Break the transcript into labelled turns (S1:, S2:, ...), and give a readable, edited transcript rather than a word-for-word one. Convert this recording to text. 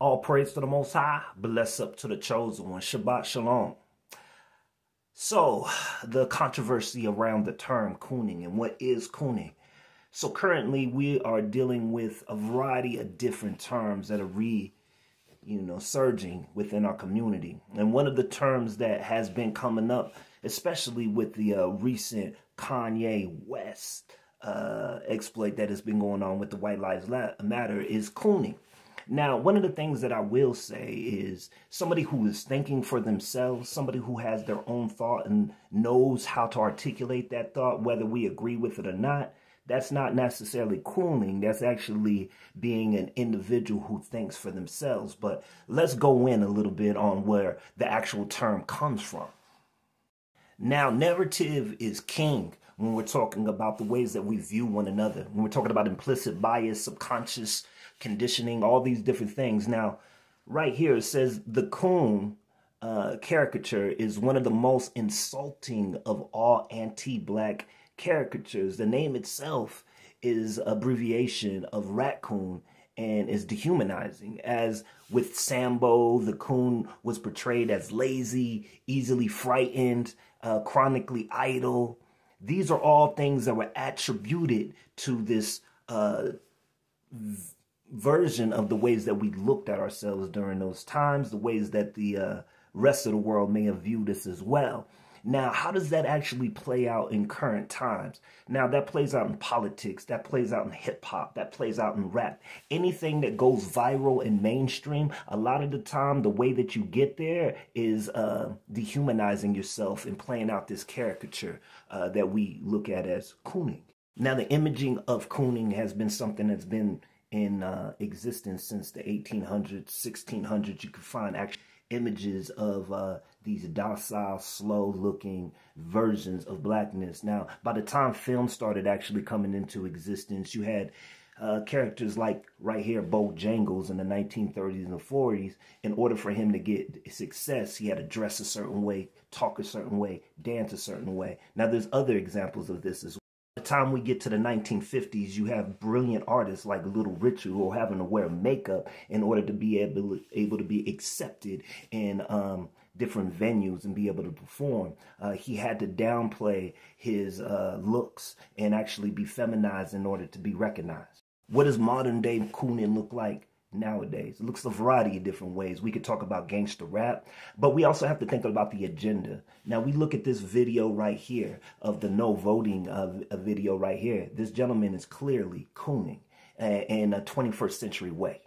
S1: All praise to the Most High. Bless up to the chosen one. Shabbat Shalom. So, the controversy around the term cooning and what is cooning. So currently we are dealing with a variety of different terms that are surging within our community. And one of the terms that has been coming up, especially with the recent Kanye West exploit that has been going on with the White Lives Matter, is cooning. Now, one of the things that I will say is somebody who is thinking for themselves, somebody who has their own thought and knows how to articulate that thought, whether we agree with it or not, that's not necessarily cooning. That's actually being an individual who thinks for themselves. But let's go in a little bit on where the actual term comes from. Now, narrative is king when we're talking about the ways that we view one another. When we're talking about implicit bias, subconscious conditioning, all these different things. Now, right here it says the coon caricature is one of the most insulting of all anti-black caricatures. The name itself is abbreviation of raccoon and is dehumanizing. As with Sambo, the coon was portrayed as lazy, easily frightened, chronically idle. These are all things that were attributed to this version of the ways that we looked at ourselves during those times, the ways that the rest of the world may have viewed us as well. Now, how does that actually play out in current times? Now, that plays out in politics, that plays out in hip hop, that plays out in rap. Anything that goes viral and mainstream, a lot of the time, the way that you get there is dehumanizing yourself and playing out this caricature that we look at as cooning. Now, the imaging of cooning has been something that's been in existence since the 1800s, 1600s. You can find actual images of these docile, slow-looking versions of blackness. Now, by the time film started actually coming into existence, you had characters like right here, Bojangles in the 1930s and the 40s. In order for him to get success, he had to dress a certain way, talk a certain way, dance a certain way. Now, there's other examples of this as well. By the time we get to the 1950s, you have brilliant artists like Little Richard who are having to wear makeup in order to be able to be accepted in different venues and be able to perform. He had to downplay his looks and actually be feminized in order to be recognized. What does modern day cooning look like nowadays? It looks a variety of different ways. We could talk about gangster rap, but we also have to think about the agenda. Now, we look at this video right here of the no voting video right here. This gentleman is clearly cooning in a 21st century way.